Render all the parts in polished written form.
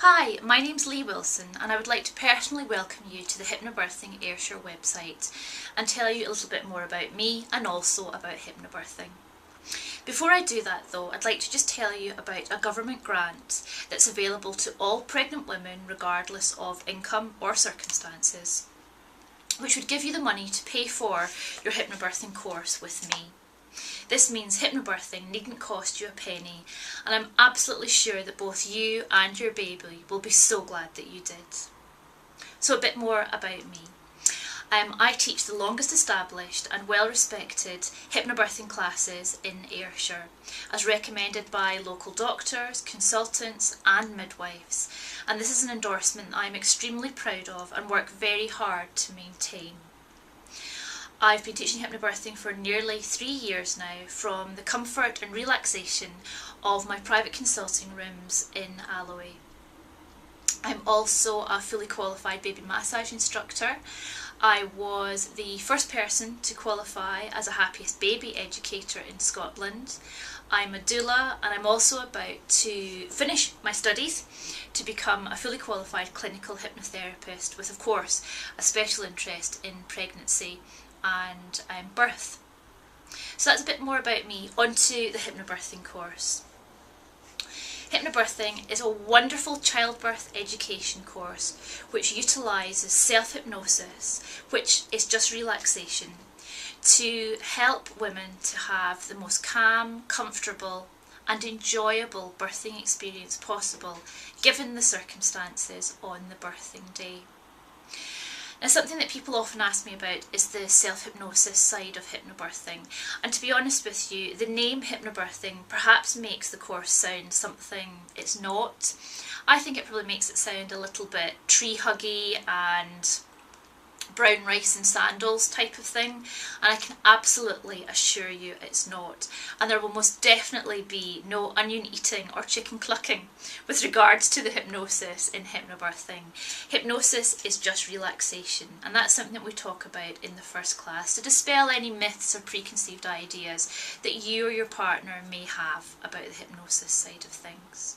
Hi, my name's Leigh Wilson and I would like to personally welcome you to the HypnoBirthing Ayrshire website and tell you a little bit more about me and also about hypnobirthing. Before I do that though, I'd like to just tell you about a government grant that's available to all pregnant women regardless of income or circumstances, which would give you the money to pay for your hypnobirthing course with me. This means hypnobirthing needn't cost you a penny, and I'm absolutely sure that both you and your baby will be so glad that you did. So a bit more about me. I teach the longest established and well-respected hypnobirthing classes in Ayrshire, as recommended by local doctors, consultants and midwives, and this is an endorsement that I'm extremely proud of and work very hard to maintain. I've been teaching hypnobirthing for nearly 3 years now, from the comfort and relaxation of my private consulting rooms in Alloway. I'm also a fully qualified baby massage instructor. I was the first person to qualify as a happiest baby educator in Scotland. I'm a doula, and I'm also about to finish my studies to become a fully qualified clinical hypnotherapist with, of course, a special interest in pregnancy and birth. So that's a bit more about me. Onto the hypnobirthing course. Hypnobirthing is a wonderful childbirth education course which utilises self-hypnosis, which is just relaxation, to help women to have the most calm, comfortable and enjoyable birthing experience possible given the circumstances on the birthing day. Now, something that people often ask me about is the self-hypnosis side of hypnobirthing, and to be honest with you, the name hypnobirthing perhaps makes the course sound something it's not. I think it probably makes it sound a little bit tree-huggy and brown rice and sandals type of thing, and I can absolutely assure you it's not, and there will most definitely be no onion eating or chicken clucking with regards to the hypnosis in hypnobirthing. Hypnosis is just relaxation, and that's something that we talk about in the first class to dispel any myths or preconceived ideas that you or your partner may have about the hypnosis side of things.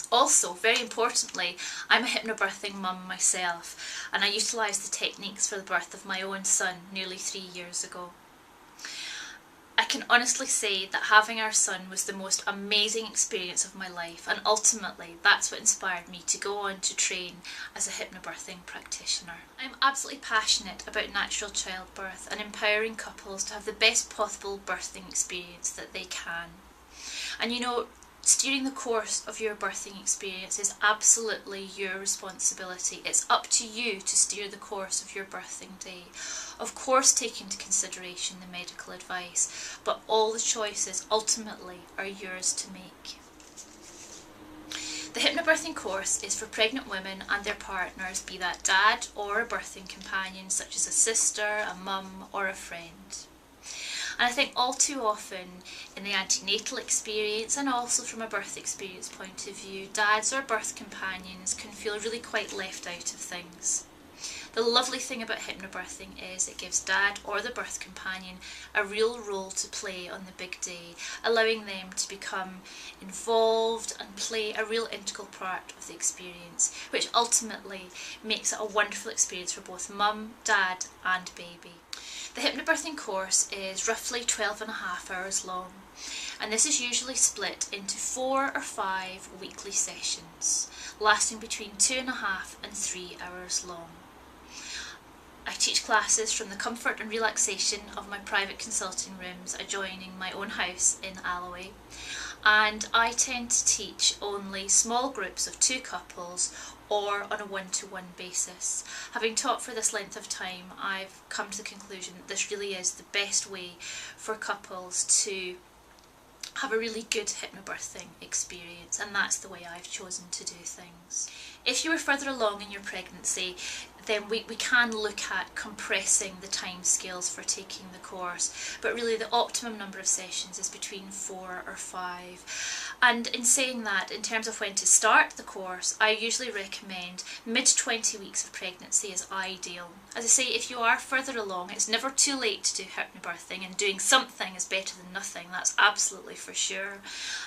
Also, very importantly, I'm a hypnobirthing mum myself, and I utilised the techniques for the birth of my own son nearly 3 years ago. I can honestly say that having our son was the most amazing experience of my life, and ultimately that's what inspired me to go on to train as a hypnobirthing practitioner. I'm absolutely passionate about natural childbirth and empowering couples to have the best possible birthing experience that they can. And you know, steering the course of your birthing experience is absolutely your responsibility. It's up to you to steer the course of your birthing day. Of course, take into consideration the medical advice, but all the choices ultimately are yours to make. The hypnobirthing course is for pregnant women and their partners, be that dad or a birthing companion such as a sister, a mum or a friend. And I think all too often in the antenatal experience and also from a birth experience point of view, dads or birth companions can feel really quite left out of things. The lovely thing about hypnobirthing is it gives dad or the birth companion a real role to play on the big day, allowing them to become involved and play a real integral part of the experience, which ultimately makes it a wonderful experience for both mum, dad and baby. The hypnobirthing course is roughly 12.5 hours long, and this is usually split into 4 or 5 weekly sessions, lasting between 2.5 and 3 hours long. I teach classes from the comfort and relaxation of my private consulting rooms adjoining my own house in Alloway, and I tend to teach only small groups of 2 couples or on a one-to-one basis. Having taught for this length of time, I've come to the conclusion that this really is the best way for couples to have a really good hypnobirthing experience, and that's the way I've chosen to do things. If you were further along in your pregnancy, then we can look at compressing the time scales for taking the course, but really the optimum number of sessions is between 4 or 5. And in saying that, in terms of when to start the course, I usually recommend mid-20 weeks of pregnancy is ideal. As I say, if you are further along, it's never too late to do hypnobirthing, and doing something is better than nothing, that's absolutely for sure.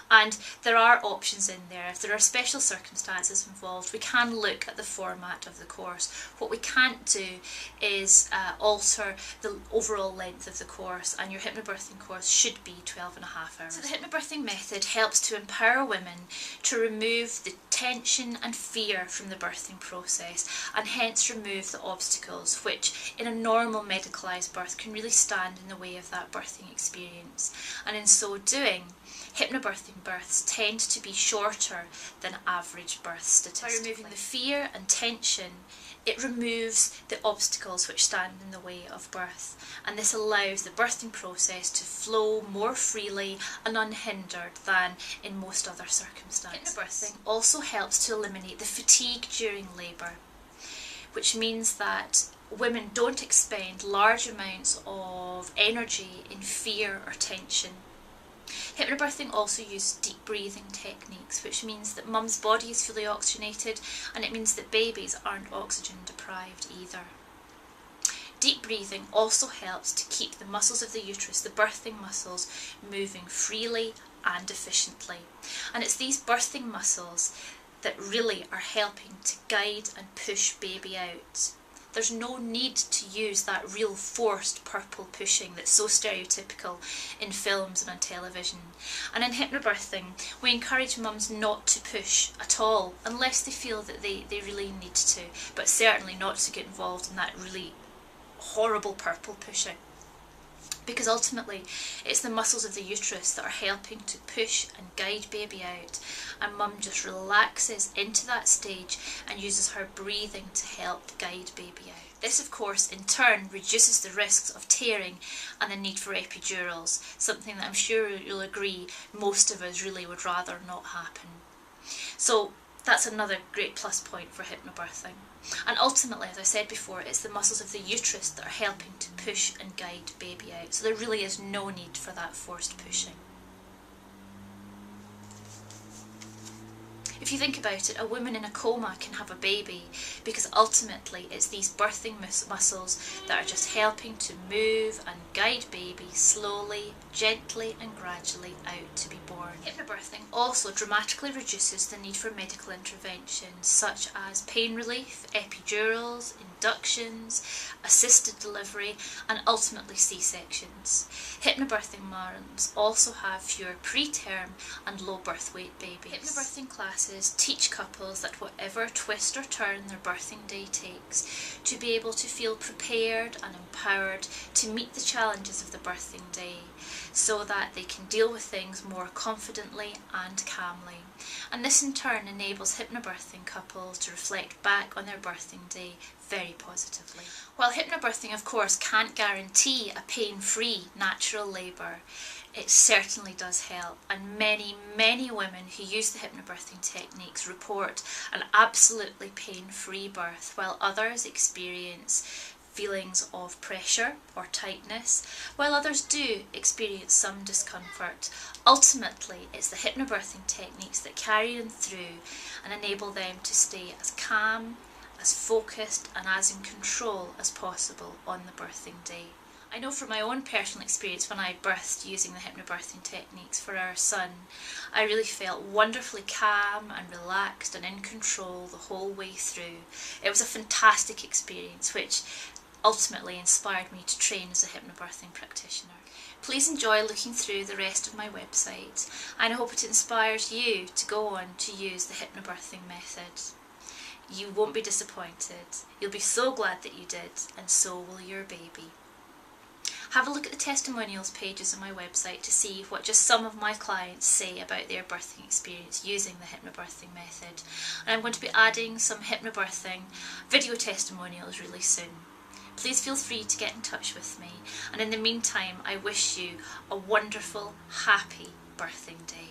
And there are options in there. If there are special circumstances involved, we can look at the format of the course. What we can't do is alter the overall length of the course, and your hypnobirthing course should be 12.5 hours. So the hypnobirthing method helps to empower women to remove the tension and fear from the birthing process, and hence remove the obstacles which in a normal medicalised birth can really stand in the way of that birthing experience. And in so doing, hypnobirthing births tend to be shorter than average birth statistically. By removing the fear and tension, it removes the obstacles which stand in the way of birth, and this allows the birthing process to flow more freely and unhindered than in most other circumstances. Hypnobirthing also helps to eliminate the fatigue during labour, which means that women don't expend large amounts of energy in fear or tension. Hypnobirthing also uses deep breathing techniques, which means that mum's body is fully oxygenated, and it means that babies aren't oxygen deprived either. Deep breathing also helps to keep the muscles of the uterus, the birthing muscles, moving freely and efficiently. And it's these birthing muscles that really are helping to guide and push baby out. There's no need to use that real forced purple pushing that's so stereotypical in films and on television. And in hypnobirthing, we encourage mums not to push at all, unless they feel that they really need to, but certainly not to get involved in that really horrible purple pushing. Because ultimately, it's the muscles of the uterus that are helping to push and guide baby out, and mum just relaxes into that stage and uses her breathing to help guide baby out. This, of course, in turn reduces the risks of tearing and the need for epidurals, something that I'm sure you'll agree most of us really would rather not happen. So that's another great plus point for hypnobirthing. And ultimately, as I said before, it's the muscles of the uterus that are helping to push and guide baby out. So there really is no need for that forced pushing. If you think about it, a woman in a coma can have a baby because ultimately it's these birthing muscles that are just helping to move and guide baby slowly, gently and gradually out to be born. Hypnobirthing also dramatically reduces the need for medical interventions such as pain relief, epidurals, inductions, assisted delivery and ultimately C-sections. Hypnobirthing mums also have fewer preterm and low birth weight babies. Hypnobirthing classes teach couples that whatever twist or turn their birthing day takes, to be able to feel prepared and empowered to meet the challenges of the birthing day, so that they can deal with things more confidently and calmly. And this in turn enables hypnobirthing couples to reflect back on their birthing day very positively. While hypnobirthing of course can't guarantee a pain-free natural labour, it certainly does help, and many women who use the hypnobirthing techniques report an absolutely pain-free birth, while others experience feelings of pressure or tightness, while others do experience some discomfort. Ultimately, it's the hypnobirthing techniques that carry them through and enable them to stay as calm, as focused and as in control as possible on the birthing day. I know from my own personal experience when I birthed using the hypnobirthing techniques for our son, I really felt wonderfully calm and relaxed and in control the whole way through. It was a fantastic experience which ultimately inspired me to train as a hypnobirthing practitioner. Please enjoy looking through the rest of my website, and I hope it inspires you to go on to use the hypnobirthing method. You won't be disappointed. You'll be so glad that you did, and so will your baby. Have a look at the testimonials pages on my website to see what just some of my clients say about their birthing experience using the hypnobirthing method. And I'm going to be adding some hypnobirthing video testimonials really soon. Please feel free to get in touch with me, and in the meantime I wish you a wonderful, happy birthing day.